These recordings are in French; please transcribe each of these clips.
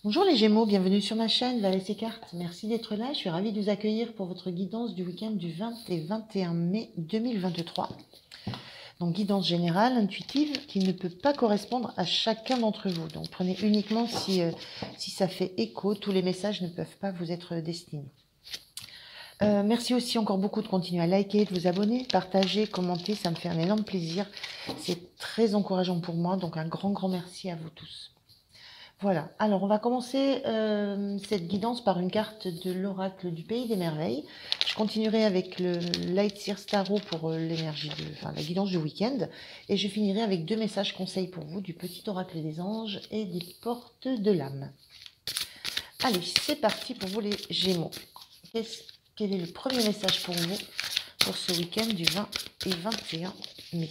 Bonjour les Gémeaux, bienvenue sur ma chaîne Valais et Cartes. Merci d'être là, je suis ravie de vous accueillir pour votre guidance du week-end du 20 et 21 mai 2023. Donc guidance générale, intuitive, qui ne peut pas correspondre à chacun d'entre vous. Donc prenez uniquement si ça fait écho, tous les messages ne peuvent pas vous être destinés. Merci aussi encore beaucoup de continuer à liker, de vous abonner, partager, commenter, ça me fait un énorme plaisir. C'est très encourageant pour moi, donc un grand merci à vous tous. Voilà, alors on va commencer cette guidance par une carte de l'oracle du Pays des Merveilles. Je continuerai avec le Light Seer Tarot pour l'énergie, la guidance du week-end. Et je finirai avec deux messages conseils pour vous du petit oracle des anges et des portes de l'âme. Allez, c'est parti pour vous les Gémeaux. Quel est le premier message pour vous pour ce week-end du 20 et 21 mai?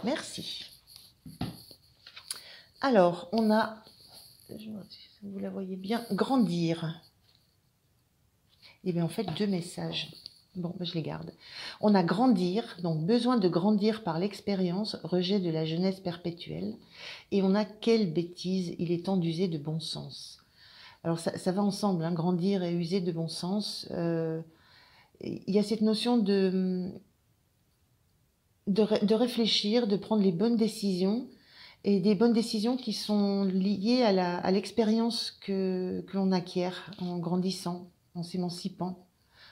Merci. Alors, on a, je vois si vous la voyez bien, grandir. Et bien en fait, deux messages. Bon, ben, je les garde. On a grandir, donc besoin de grandir par l'expérience, rejet de la jeunesse perpétuelle. Et on a quelle bêtise, il est temps d'user de bon sens. Alors ça va ensemble, hein, grandir et user de bon sens. Il y a cette notion de réfléchir, de prendre les bonnes décisions, et des bonnes décisions qui sont liées à l'expérience que l'on acquiert en grandissant, en s'émancipant,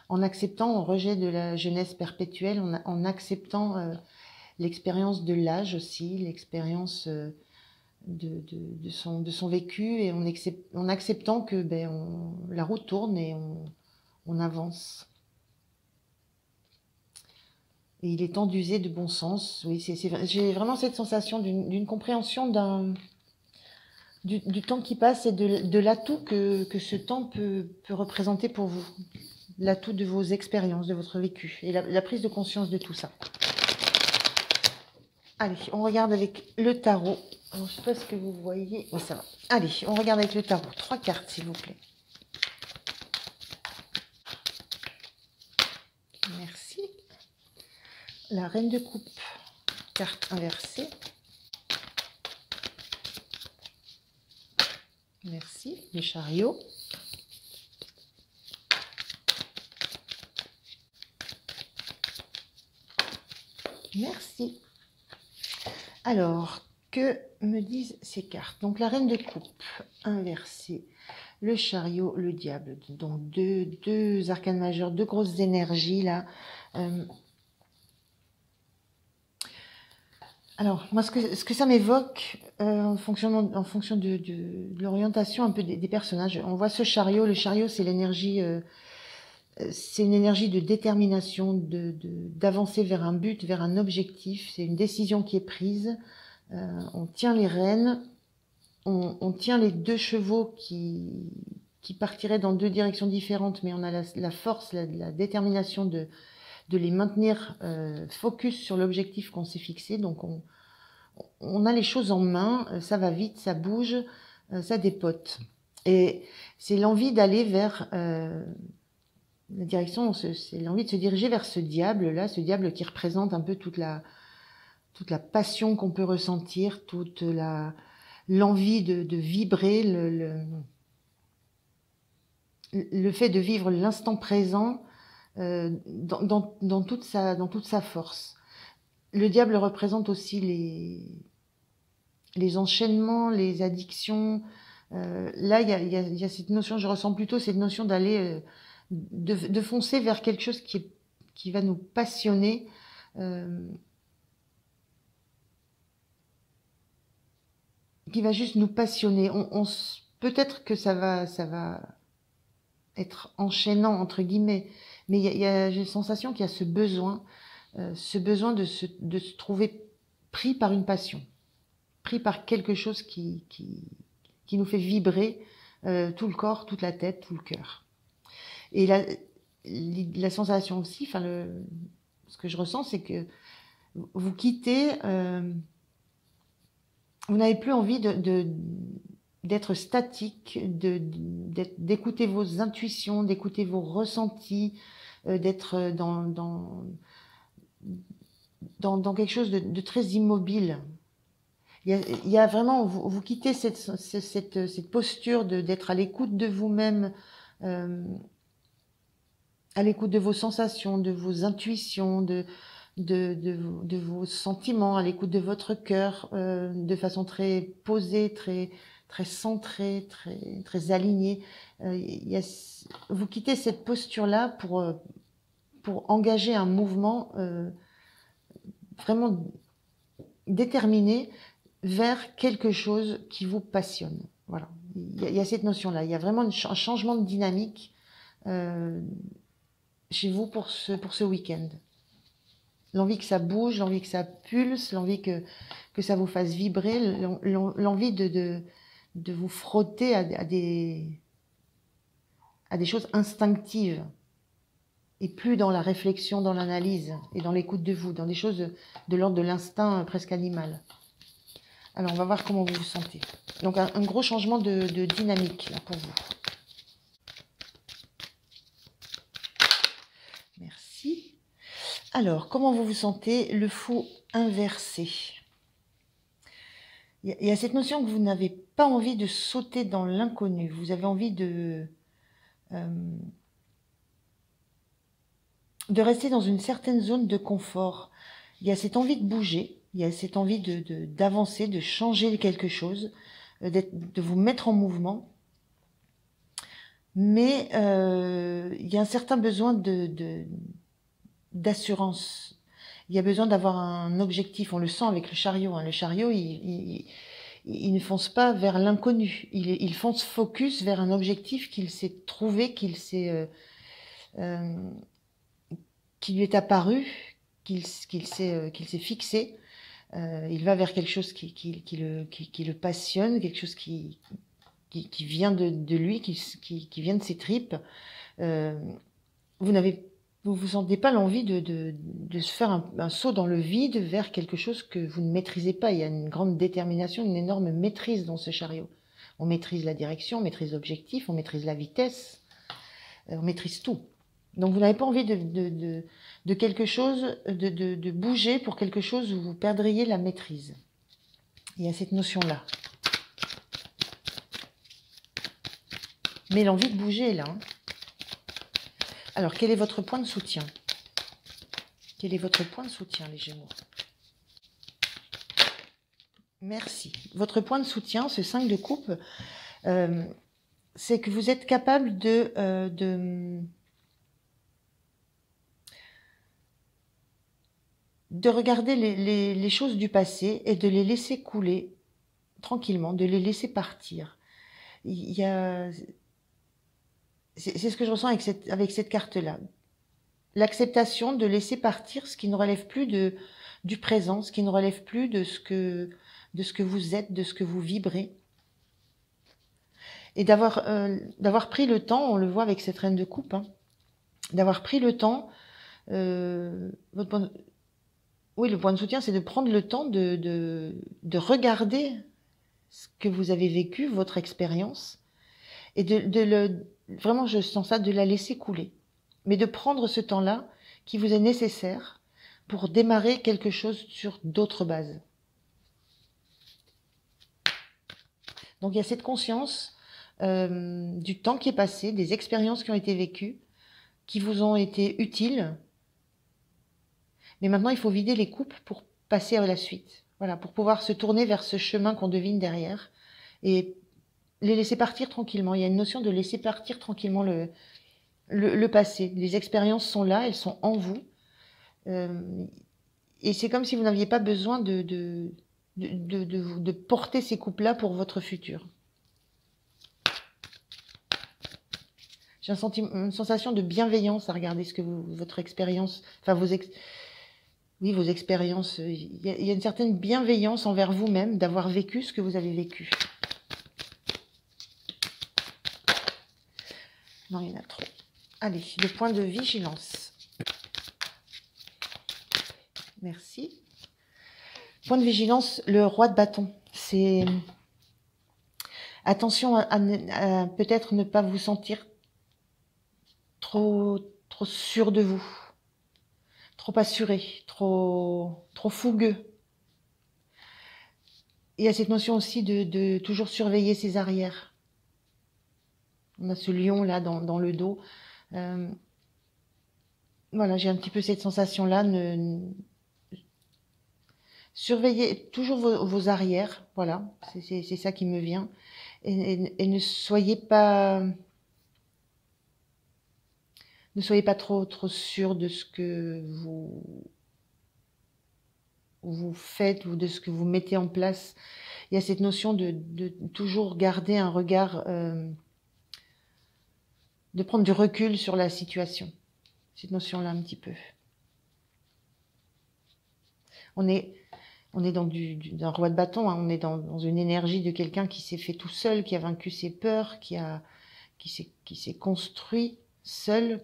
en acceptant, en rejet de la jeunesse perpétuelle, en acceptant l'expérience de l'âge aussi, l'expérience de son vécu, et en acceptant que la roue tourne et on avance. Et il est temps d'user de bon sens. Oui, j'ai vraiment cette sensation d'une compréhension du temps qui passe et de l'atout que ce temps peut représenter pour vous. L'atout de vos expériences, de votre vécu. Et la prise de conscience de tout ça. Allez, on regarde avec le tarot. Je ne sais pas ce que vous voyez. Oui, ça va. Allez, on regarde avec le tarot. 3 cartes, s'il vous plaît. Merci. La reine de coupe. Carte inversée. Merci. Les chariots. Merci. Alors, que me disent ces cartes? Donc, la reine de coupe inversée, le chariot, le diable. Donc, deux arcanes majeurs, deux grosses énergies là. Alors, moi, ce que ça m'évoque, en fonction de l'orientation un peu des personnages, on voit ce chariot. Le chariot, c'est l'énergie, c'est une énergie de détermination, d'avancer vers un but, vers un objectif. C'est une décision qui est prise. On tient les rênes, on tient les deux chevaux qui partiraient dans deux directions différentes, mais on a la force, la détermination de les maintenir focus sur l'objectif qu'on s'est fixé. Donc on a les choses en main, ça va vite, ça bouge, ça dépote. Et c'est l'envie d'aller vers la direction, c'est l'envie de se diriger vers ce diable-là, ce diable qui représente un peu toute la passion qu'on peut ressentir, toute l'envie de vibrer, le fait de vivre l'instant présent dans toute sa force. Le diable représente aussi les enchaînements, les addictions. Là, il y a cette notion, je ressens plutôt cette notion d'aller, de foncer vers quelque chose qui va nous passionner. Qui va juste nous passionner. Peut-être que ça va être enchaînant, entre guillemets, mais j'ai la sensation qu'il y a ce besoin de se trouver pris par une passion, pris par quelque chose qui nous fait vibrer tout le corps, toute la tête, tout le cœur. Et la sensation aussi, ce que je ressens, c'est que vous quittez, vous n'avez plus envie d'être statique, d'écouter vos intuitions, d'écouter vos ressentis, d'être dans quelque chose de très immobile. il y a vraiment, vous quittez cette posture d'être à l'écoute de vous-même, euh, à l'écoute de vos sensations, de vos intuitions, de vos sentiments, à l'écoute de votre cœur, de façon très posée, très centrée, très alignée. Vous quittez cette posture-là pour engager un mouvement vraiment déterminé vers quelque chose qui vous passionne. Voilà. Il y a cette notion-là. Il y a vraiment un changement de dynamique chez vous pour ce week-end. L'envie que ça bouge, l'envie que ça pulse, l'envie que ça vous fasse vibrer, l'envie de vous frotter à des choses instinctives et plus dans la réflexion, dans l'analyse et dans l'écoute de vous, dans des choses de l'ordre de l'instinct presque animal. Alors, on va voir comment vous vous sentez. Donc, un gros changement de dynamique là, pour vous. Merci. Alors, comment vous vous sentez? Le fou inversé. Il y a cette notion que vous n'avez pas envie de sauter dans l'inconnu. Vous avez envie de rester dans une certaine zone de confort. Il y a cette envie de bouger, il y a cette envie d'avancer, de changer quelque chose, de vous mettre en mouvement. Mais il y a un certain besoin d'assurance. Il y a besoin d'avoir un objectif. On le sent avec le chariot. Le chariot, il ne fonce pas vers l'inconnu. Il fonce focus vers un objectif qu'il s'est trouvé, qui lui est apparu, qu'il s'est fixé. Il va vers quelque chose qui le passionne, quelque chose qui vient de lui, qui vient de ses tripes. Vous sentez pas l'envie de se faire un saut dans le vide vers quelque chose que vous ne maîtrisez pas. Il y a une grande détermination, une énorme maîtrise dans ce chariot. On maîtrise la direction, on maîtrise l'objectif, on maîtrise la vitesse, on maîtrise tout. Donc vous n'avez pas envie de quelque chose, de bouger pour quelque chose où vous perdriez la maîtrise. Il y a cette notion-là. Mais l'envie de bouger est là. Hein. Alors, quel est votre point de soutien? Quel est votre point de soutien, les Gémeaux? Merci. Votre point de soutien, ce 5 de coupe, c'est que vous êtes capable de regarder les choses du passé et de les laisser couler tranquillement, de les laisser partir. C'est ce que je ressens avec cette carte-là. L'acceptation de laisser partir ce qui ne relève plus du présent, ce qui ne relève plus de ce que vous êtes, de ce que vous vibrez. Et d'avoir pris le temps, on le voit avec cette reine de coupe, hein, d'avoir pris le temps, le point de soutien, c'est de prendre le temps de regarder ce que vous avez vécu, votre expérience, et vraiment, je sens ça, de la laisser couler. Mais de prendre ce temps-là qui vous est nécessaire pour démarrer quelque chose sur d'autres bases. Donc il y a cette conscience du temps qui est passé, des expériences qui ont été vécues, qui vous ont été utiles. Mais maintenant, il faut vider les coupes pour passer à la suite. Voilà, pour pouvoir se tourner vers ce chemin qu'on devine derrière et les laisser partir tranquillement. Il y a une notion de laisser partir tranquillement le passé. Les expériences sont là, elles sont en vous. Et c'est comme si vous n'aviez pas besoin de porter ces coupes-là pour votre futur. J'ai une sensation de bienveillance à regarder votre expérience, enfin vos expériences. Il y a une certaine bienveillance envers vous-même d'avoir vécu ce que vous avez vécu. Non, il y en a trop. Allez, le point de vigilance. Merci. Point de vigilance, le roi de bâton. C'est attention à peut-être ne pas vous sentir trop sûr de vous, trop assuré, trop fougueux. il y a cette notion aussi de toujours surveiller ses arrières. On a ce lion là dans le dos. Voilà, j'ai un petit peu cette sensation-là. Surveillez toujours vos arrières. Voilà, c'est ça qui me vient. Et ne soyez pas trop sûr de ce que vous faites ou de ce que vous mettez en place. Il y a cette notion de toujours garder un regard, de prendre du recul sur la situation. Cette notion-là un petit peu. On est dans d'un roi de bâton, hein. On est dans une énergie de quelqu'un qui s'est fait tout seul, qui a vaincu ses peurs, qui s'est construit seul,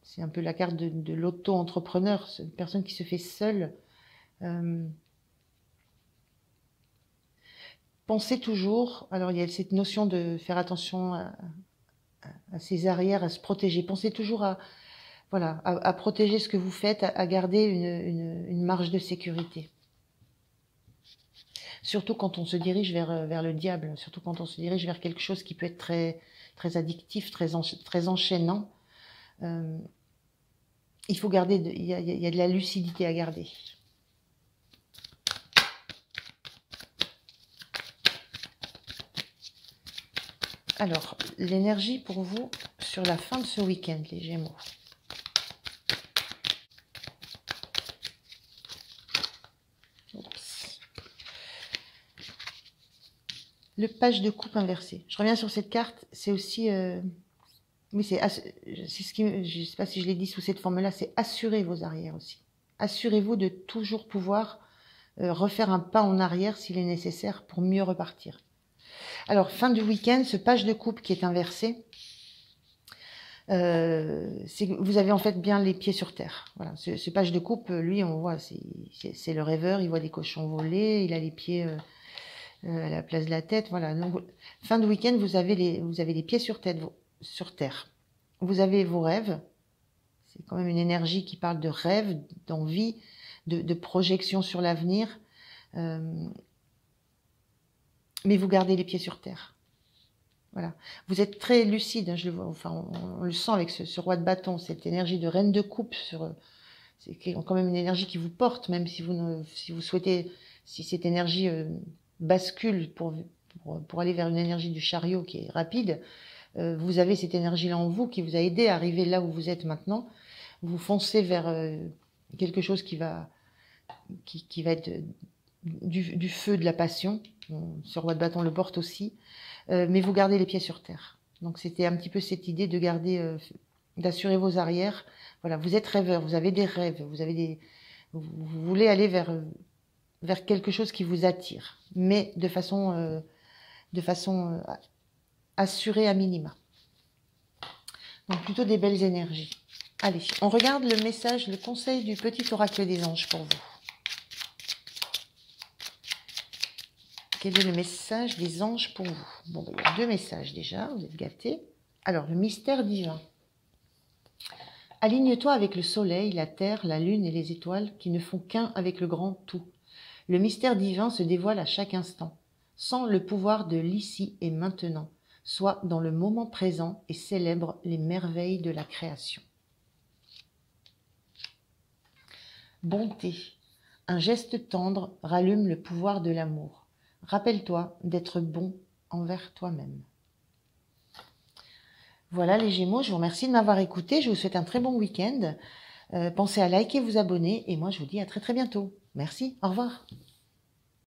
c'est un peu la carte de l'auto-entrepreneur, une personne qui se fait seule. Pensez toujours, alors il y a cette notion de faire attention à ses arrières, à se protéger. Pensez toujours à protéger ce que vous faites, à garder une marge de sécurité. Surtout quand on se dirige vers le diable, surtout quand on se dirige vers quelque chose qui peut être très, très addictif, très enchaînant. Il faut garder, il y a de la lucidité à garder. Alors, l'énergie pour vous sur la fin de ce week-end, les Gémeaux. Oups. Le page de coupe inversé. Je reviens sur cette carte. C'est aussi... oui, c'est ce qui... Je ne sais pas si je l'ai dit sous cette forme-là. C'est assurer vos arrières aussi. Assurez-vous de toujours pouvoir refaire un pas en arrière s'il est nécessaire pour mieux repartir. Alors, fin du week-end, ce page de coupe qui est inversé, vous avez en fait bien les pieds sur terre. Voilà. Ce page de coupe, lui, on voit, c'est le rêveur, il voit des cochons voler, il a les pieds à la place de la tête. Voilà. Donc, fin de week-end, vous avez les pieds sur terre. Vous avez vos rêves. C'est quand même une énergie qui parle de rêve, d'envie, de projection sur l'avenir. Mais vous gardez les pieds sur terre. Voilà. Vous êtes très lucide, hein, je le vois, enfin, on le sent avec ce roi de bâton, cette énergie de reine de coupe. C'est quand même une énergie qui vous porte, même si vous souhaitez, si cette énergie bascule pour aller vers une énergie du chariot qui est rapide, vous avez cette énergie-là en vous qui vous a aidé à arriver là où vous êtes maintenant. Vous foncez vers quelque chose qui va être du feu, de la passion. Ce roi de bâton le porte aussi, mais vous gardez les pieds sur terre. Donc c'était un petit peu cette idée de garder, d'assurer vos arrières. Voilà, vous êtes rêveur, vous avez des rêves, vous voulez aller vers quelque chose qui vous attire, mais de façon assurée à minima. Donc plutôt des belles énergies. Allez, on regarde le message, le conseil du petit oracle des anges pour vous. Quel est le message des anges pour vous? Bon, il y a 2 messages déjà, vous êtes gâtés. Alors, le mystère divin. Aligne-toi avec le soleil, la terre, la lune et les étoiles qui ne font qu'un avec le grand tout. Le mystère divin se dévoile à chaque instant, sans le pouvoir de l'ici et maintenant. Sois dans le moment présent et célèbre les merveilles de la création. Bonté. Un geste tendre rallume le pouvoir de l'amour. Rappelle-toi d'être bon envers toi-même. Voilà les Gémeaux, je vous remercie de m'avoir écouté. Je vous souhaite un très bon week-end. Pensez à liker, vous abonner et moi je vous dis à très très bientôt. Merci, au revoir.